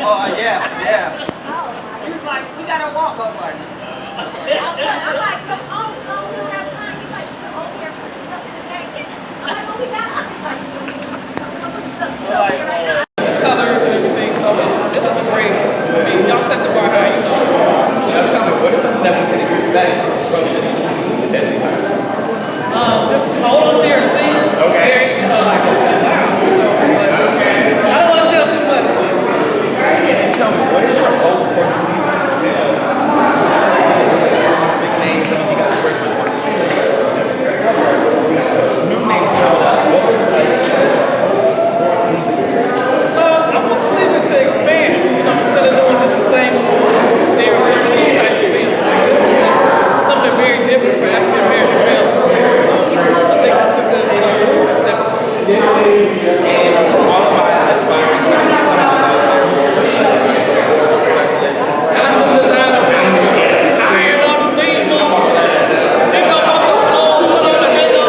Yeah. He was like, we gotta walk. I was like, I'm like, come on, Tom, we don't have time. He's like, come over here, put the stuff in the bag. I'm like, well, we got it. He's like, come put the stuff in right now. Colors and everything, so it was great. I mean, y'all set the bar high, you know. Tell me, what is something that we can expect from this Deadly Times? Just hold on to your seat. Okay. Very, like, wow. I don't want to tell too much, but. And tell me, what is your hope for the league? Big names, some of you guys worked with one team. We got some new names coming up. What was it like? I want Cleveland to expand, you know, instead of doing just the same stereotypical type of film. Like, this is something very different for African American films. So I think this is a good step. And for all of my aspiring costume designers out there, Costume designer, iron off, steam on, pick up off the floor, put on the halo.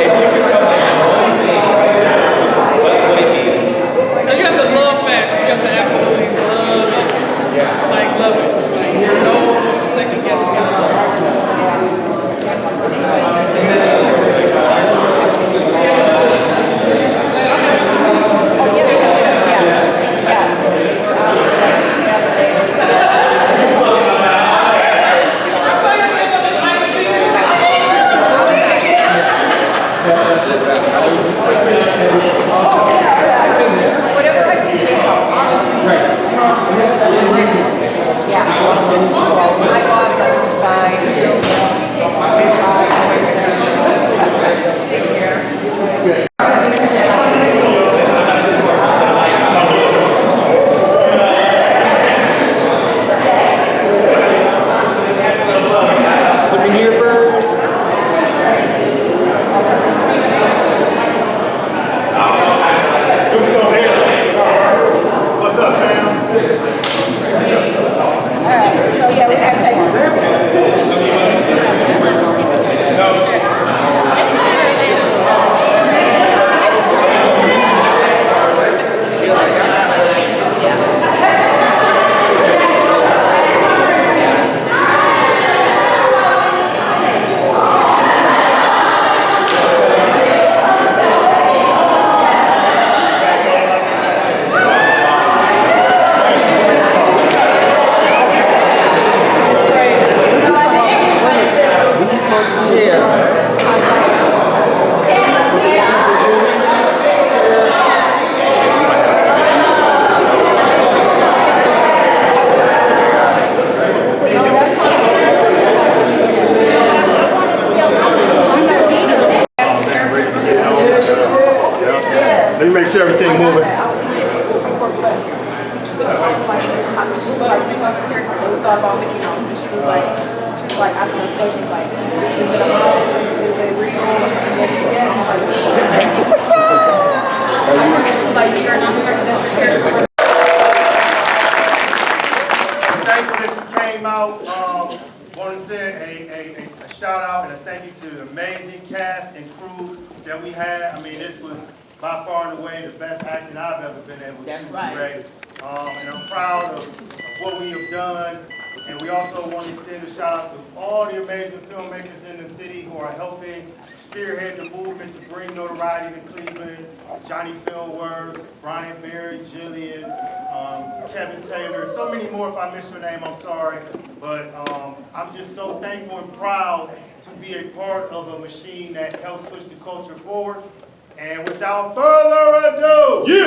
if you could tell me one thing, what would it be? Now you have to love fashion. You have to absolutely love it. Like, love it. Like, there's no second guessing. Let me make sure everything moving. What's up? I'm thankful that you came out. Want to send a shout out and a thank you to the amazing cast and crew that we had. I mean, this was by far and away the best acting I've ever been able to create. And I'm proud of what we have done. And we also want to extend a shout out to all the amazing filmmakers in the city who are helping spearhead the movement to bring notoriety to Cleveland. Johnny Philworth, Brian Berry, Jillian, Kevin Taylor, so many more. If I missed your name, I'm sorry. But I'm just so thankful and proud to be a part of a machine that helps push the culture forward. And without further ado, okay,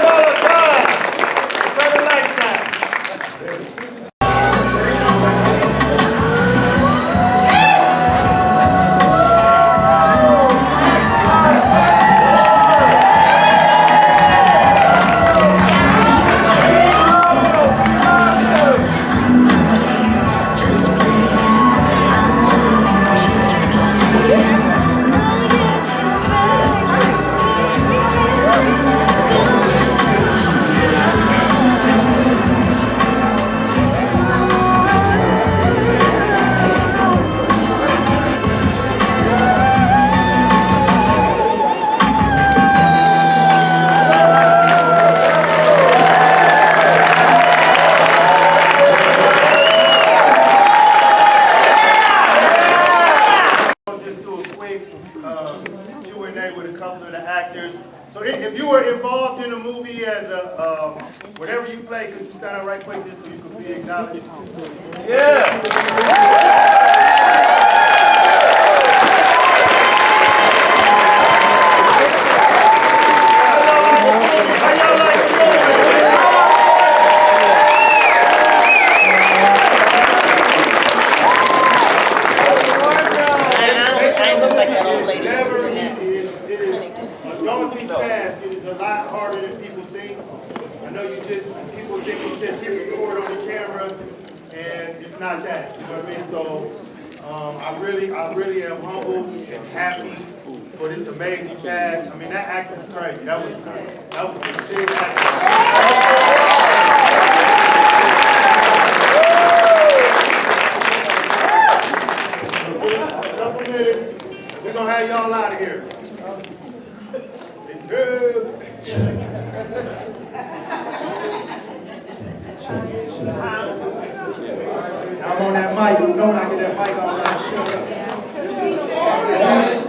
Malachi, turn the lights down. Just for staying, know that you're right. were involved in the movie as a, whatever you play, could you stand up right quick just so you could be acknowledged? Yeah. Task. It is a lot harder than people think. I know people think you just hit record on the camera, and it's not that. You know what I mean? So I really am humbled and happy for this amazing cast. I mean, that acting was crazy. That was the shit acting. A couple minutes, we're gonna have y'all out of here. I'm on that mic. You know when I get that mic on, I shut up.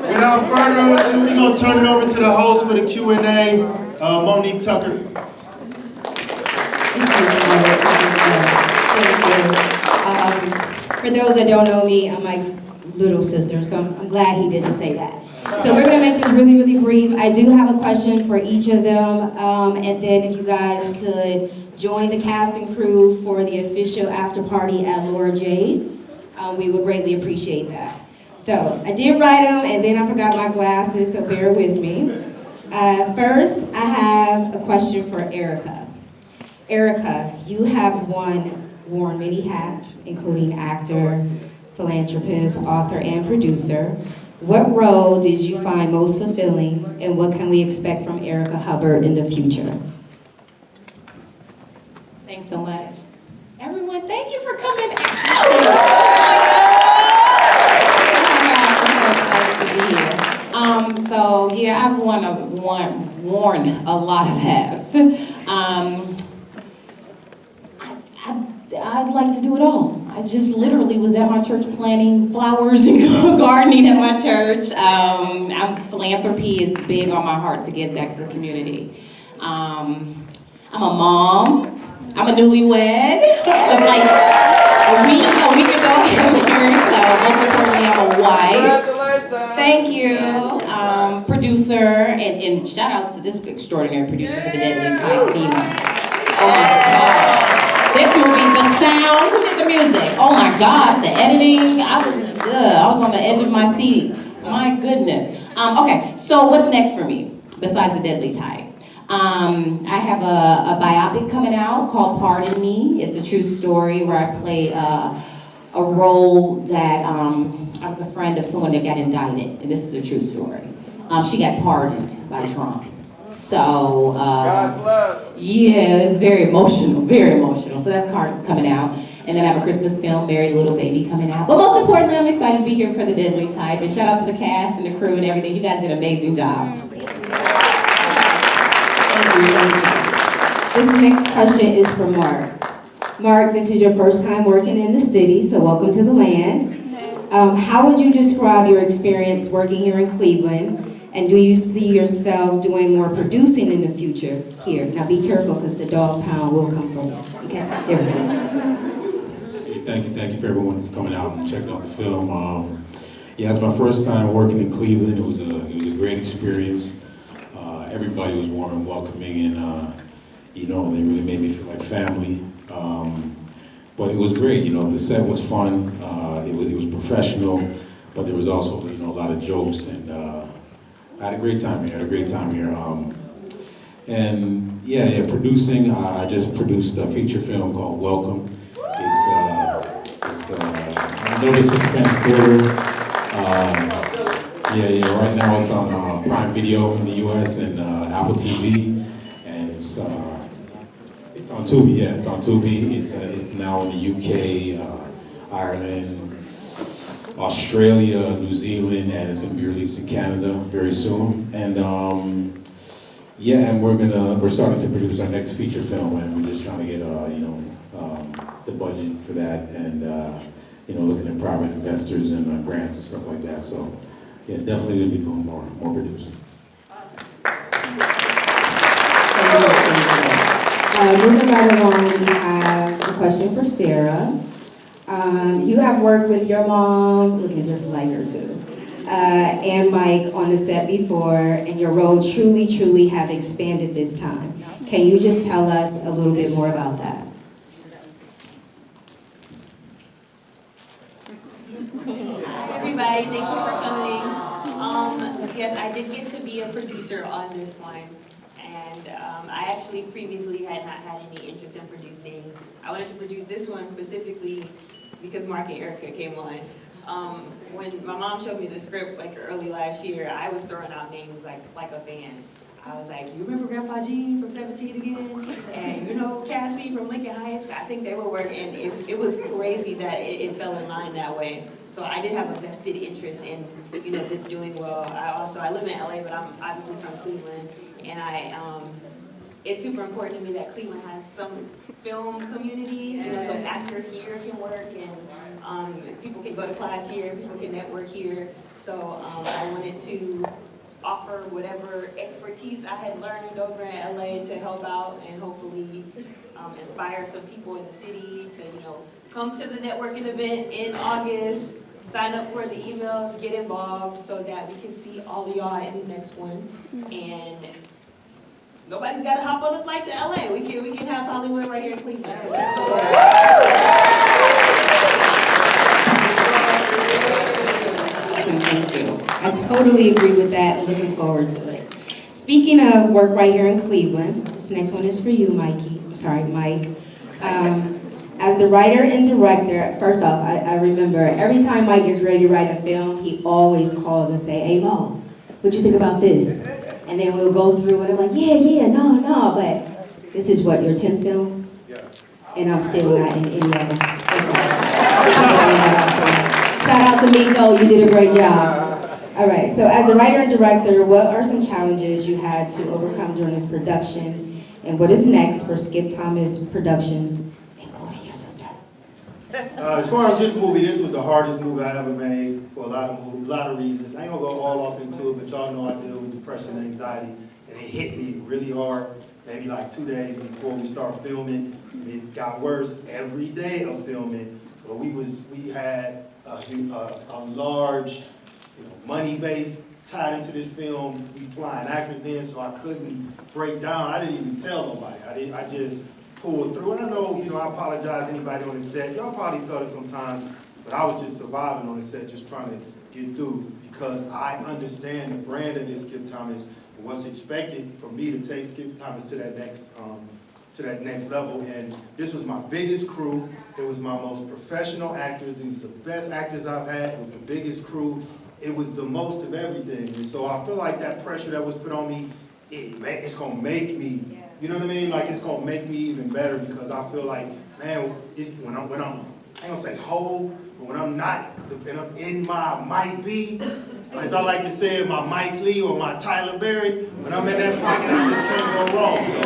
Without further ado, we're going to turn it over to the host for the Q&A, Monique Tucker. Thank you. For those that don't know me, I'm Mike's little sister, so I'm glad he didn't say that. So we're going to make this really, really brief. I do have a question for each of them, and then if you guys could join the cast and crew for the official after party at Lora J's, we would greatly appreciate that. So I did write them, and then I forgot my glasses, so bear with me. First, I have a question for Erica. Erica, you have worn many hats, including actor, philanthropist, author, and producer. What role did you find most fulfilling, and what can we expect from Erica Hubbard in the future? Thanks so much. Everyone, thank you for coming out. Oh my gosh, I'm so excited to be here. So yeah, I've worn a lot of hats. I'd like to do it all. I just literally was at my church planting flowers and gardening at my church. Philanthropy is big on my heart to give back to the community. I'm a mom. I'm a newlywed. I'm like a week ago I got married, so most importantly I'm a wife. Thank you. Producer, and shout out to this extraordinary producer for the Deadly Type team. Oh my gosh. This movie, the sound, who did the music? Oh my gosh, the editing, I was on the edge of my seat. My goodness. Okay, so what's next for me, besides the Deadly Type? I have a biopic coming out called Pardon Me. It's a true story where I play a role that, I was a friend of someone that got indicted, and this is a true story. She got pardoned by Trump. So, yeah, it's very emotional, very emotional. So that's coming out. And then I have a Christmas film, Married Little Baby, coming out. But most importantly, I'm excited to be here for the Deadly Type. And shout out to the cast and the crew and everything. You guys did an amazing job. Thank you. This next question is for Mark. Mark, this is your first time working in the city, so welcome to the land. How would you describe your experience working here in Cleveland? And do you see yourself doing more producing in the future here? Now be careful, because the dog pound will come for you. Okay, there we go. Hey, thank you for everyone for coming out and checking out the film. Yeah, it's my first time working in Cleveland. It was a great experience. Everybody was warm and welcoming, and they really made me feel like family. But it was great. The set was fun. It was professional, but there was also a lot of jokes, and I had a great time here. And producing. I just produced a feature film called Welcome. It's another suspense thriller. Right now it's on Prime Video in the U.S. and Apple TV, and it's on Tubi. Yeah, it's on Tubi. It's now in the UK, Ireland, Australia, New Zealand, and it's going to be released in Canada very soon. And and we're starting to produce our next feature film, and we're just trying to get the budget for that, and looking at private investors and grants and stuff like that. So yeah, definitely going to be doing more producing. Moving right along, we have a question for Sarah. You have worked with your mom, looking just like her too, and Mike on the set before, and your role truly have expanded this time. Can you just tell us a little bit more about that? Hi everybody, thank you for coming. Yes, I did get to be a producer on this one, and I actually previously had not had any interest in producing. I wanted to produce this one specifically because Mark and Erica came on. When my mom showed me the script like early last year, I was throwing out names like a fan. I was like, you remember Grandpa G from 17 again? And you know Cassie from Lincoln Heights? I think they were working. It was crazy that it fell in line that way. So I did have a vested interest in, you know, this doing well. I live in LA, but I'm obviously from Cleveland, and it's super important to me that Cleveland has some film community, you know, so actors here can work, and people can go to class here, people can network here. So I wanted to offer whatever expertise I had learned over in LA to help out and hopefully inspire some people in the city to, you know, come to the networking event in August, sign up for the emails, get involved so that we can see all of y'all in the next one. And nobody's got to hop on a flight to LA. We can have Hollywood right here in Cleveland. So that's the Awesome, thank you. I totally agree with that, looking forward to it. Speaking of work right here in Cleveland, this next one is for you, Mike. As the writer and director, first off, I remember every time Mike gets ready to write a film, he always calls and say, hey Mo, what'd you think about this? And then we'll go through and I'm like, yeah, no, but this is what, your 10th film? Yeah. And I'm still not in any of them. Shout out to Miko, you did a great job. All right, so as the writer and director, what are some challenges you had to overcome during this production? And what is next for Skip Thomas Productions, including your sister? As far as this movie, this was the hardest movie I ever made for a lot of reasons. I ain't gonna go all off into it, but y'all know I deal with depression and anxiety, and it hit me really hard, maybe like 2 days before we start filming, and it got worse every day of filming. But we had a large, money base tied into this film. We flying actors in, so I couldn't break down. I didn't even tell nobody. I just pulled through. And I know, I apologize to anybody on the set. Y'all probably felt it sometimes, but I was just surviving on the set, just trying to get through, because I understand the brand of this Skip Thomas and what's expected for me to take Skip Thomas to that next level. And this was my biggest crew. It was my most professional actors. These are the best actors I've had. It was the biggest crew. It was the most of everything. And so I feel like that pressure that was put on me, it's gonna make me, you know what I mean? Like, it's gonna make me even better, because I feel like, man, when I'm, I ain't gonna say whole, but when I'm not, and I'm in my might be, as I like to say, my Mike Lee or my Tyler Berry, when I'm in that pocket, I just can't go wrong. So,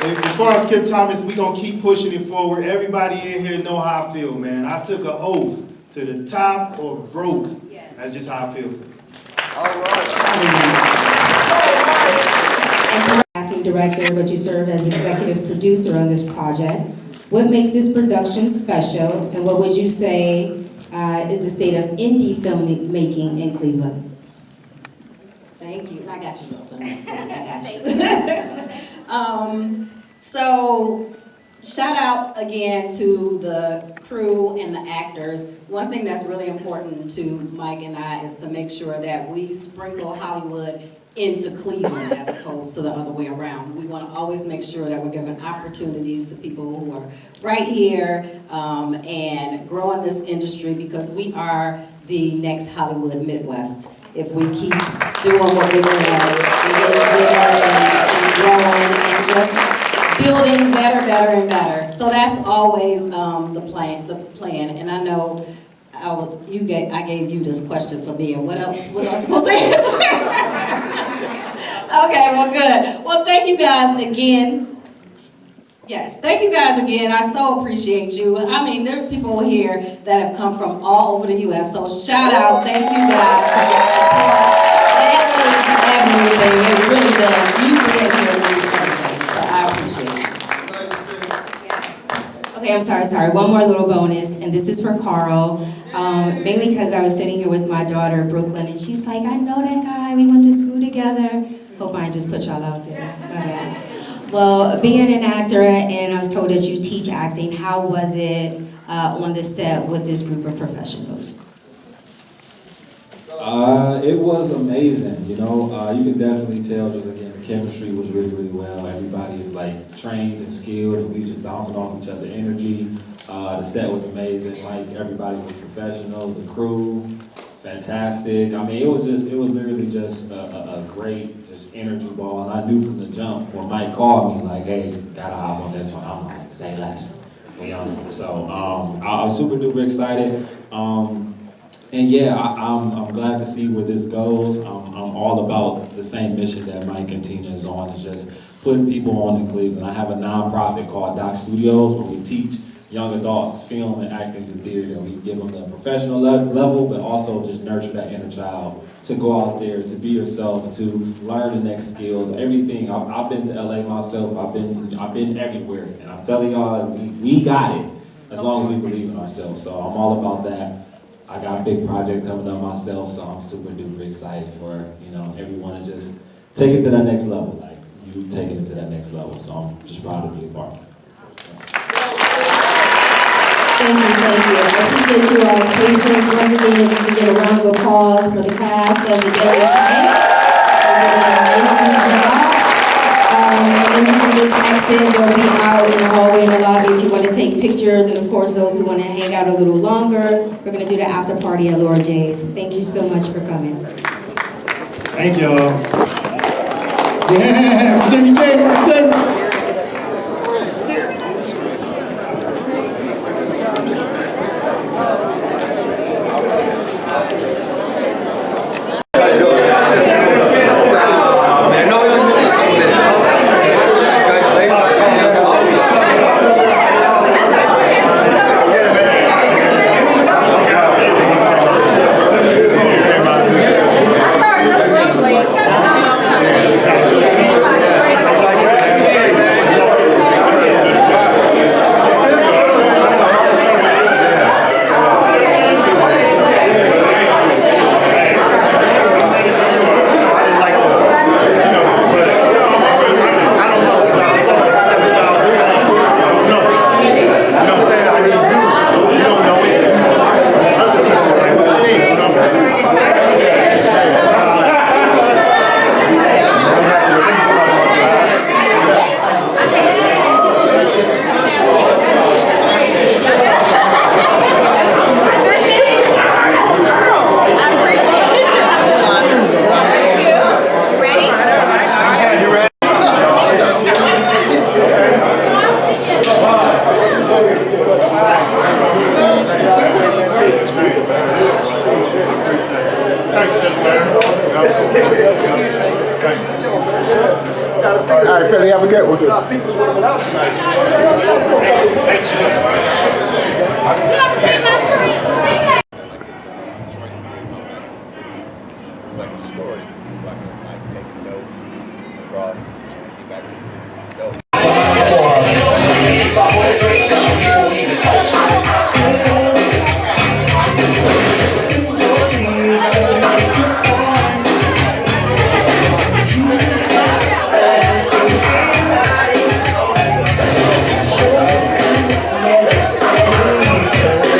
as far as Skip Thomas, we gonna keep pushing it forward. Everybody in here know how I feel, man. I took an oath to the top or broke. That's just how I feel. All right. Casting director, but you serve as executive producer on this project. What makes this production special, and what would you say is the state of indie filmmaking in Cleveland? Thank you. I got you, little film. I got you. So, shout out again to the crew and the actors. One thing that's really important to Mike and I is to make sure that we sprinkle Hollywood into Cleveland as opposed to the other way around. We want to always make sure that we're giving opportunities to people who are right here and growing this industry, because we are the next Hollywood Midwest. If we keep doing what we're doing and getting bigger and growing and just building better and better. So that's always the plan. And I know I gave you this question for me, and what else was I supposed to answer? Okay, well, good. Well, thank you guys again. Yes, thank you guys again. I so appreciate you. I mean, there's people here that have come from all over the U.S., so shout out. Thank you guys for your support. That means everything. It really does. You being here means everything, so I appreciate you. Okay, I'm sorry. One more little bonus, and this is for Carl. Mainly because I was sitting here with my daughter, Brooklyn, and she's like, I know that guy. We went to school together. Hope I just put y'all out there. My bad. Well, being an actor, and I was told that you teach acting, how was it on the set with this group of professionals? It was amazing, you know. You can definitely tell, just again, the chemistry was really, really well. Everybody is like trained and skilled, and we just bouncing off each other energy. The set was amazing. Like, everybody was professional. The crew, fantastic. I mean, it was literally just a great just energy ball. And I knew from the jump when Mike called me, like, hey, gotta hop on this one. I'm like, say less. We on it. So I was super duper excited. And yeah, I'm glad to see where this goes. I'm all about the same mission that Mike and Tina is on, is just putting people on in Cleveland. I have a nonprofit called Doc Studios where we teach young adults film and acting to theater. We give them the professional level, but also just nurture that inner child to go out there, to be yourself, to learn the next skills, everything. I've been to LA myself. I've been everywhere, and I'm telling y'all, we got it as long as we believe in ourselves. So I'm all about that. I got big projects coming up myself, so I'm super duper excited for, you know, everyone to just take it to that next level. Like, you taking it to that next level, so I'm just proud to be a part of it. Thank you. I appreciate you all's patience. Once again, if you can get a round of applause for the cast of The Daily Type. They did an amazing job. And then you can just exit. They'll be out in the hallway in the lobby if you want to take pictures. And of course, those who want to hang out a little longer, we're going to do the after party at Lora J's. Thank you so much for coming. Thank y'all. Yeah, represent your day, represent. All right, Philly, have a good one. People's would have been out tonight. Yes.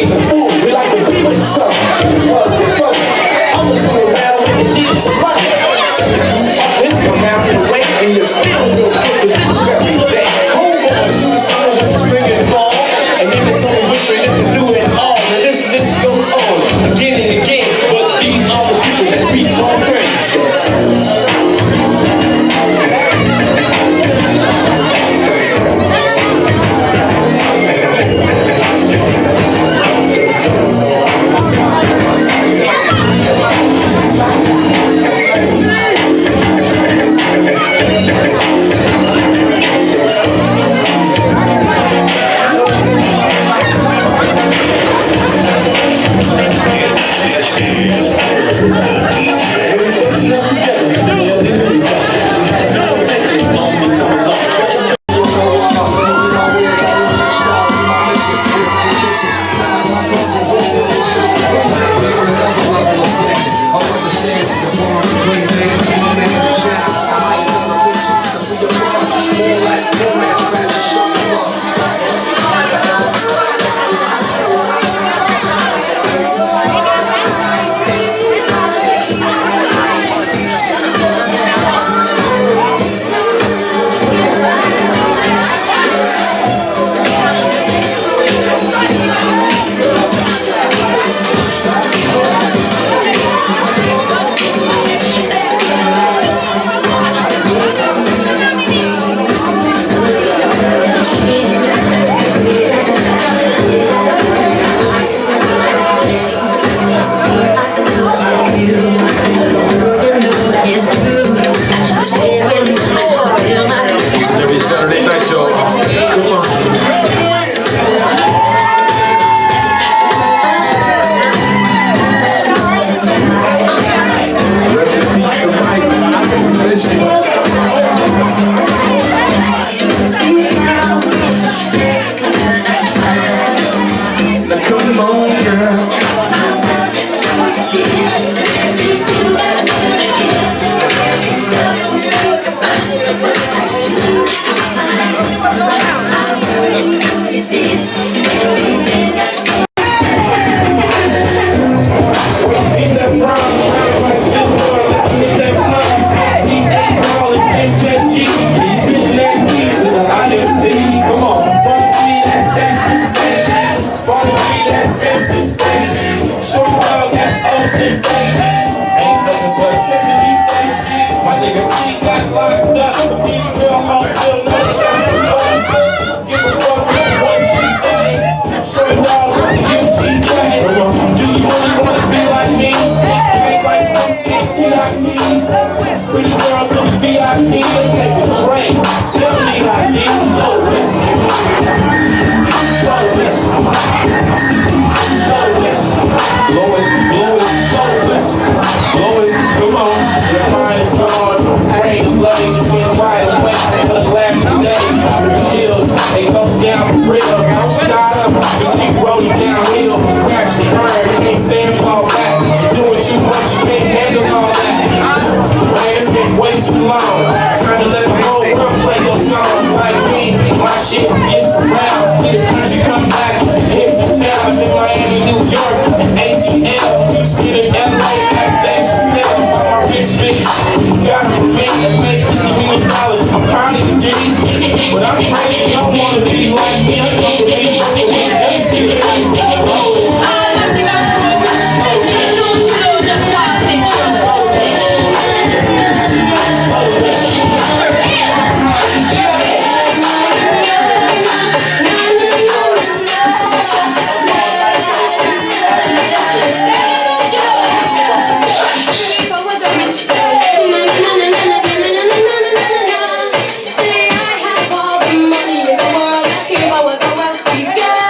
ain't a fool. We like to be with stuff. Because we're fun. I'm just going around when you need some money. Up in your mouth and wait, and you're still real quick to this very day. Homeboys do the summer with the spring and fall. And then the summer whispering if you do it all. And this goes on again and again. But these are the people that we call friends. If I was a wealthy girl,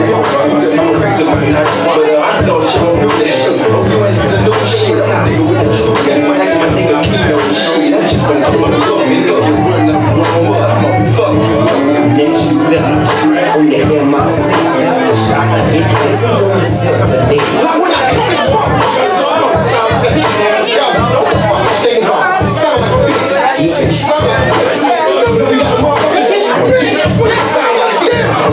I know that you don't know that shit. Oh, you ain't seen the new shit. I'm a nigga with the truth. That's my nigga Kino shit. I just don't come up with it. Look, word that I'm wrong with. I'ma fuck you up. Ninja step from the MIC, the shot I hit this on the tip of the knee. Like when I come and fuck, yo, what the fuck I'm thinking about? Sound like a bitch. Sound like a bitch. We got a motherfucking bitch. What it sound like? Damn.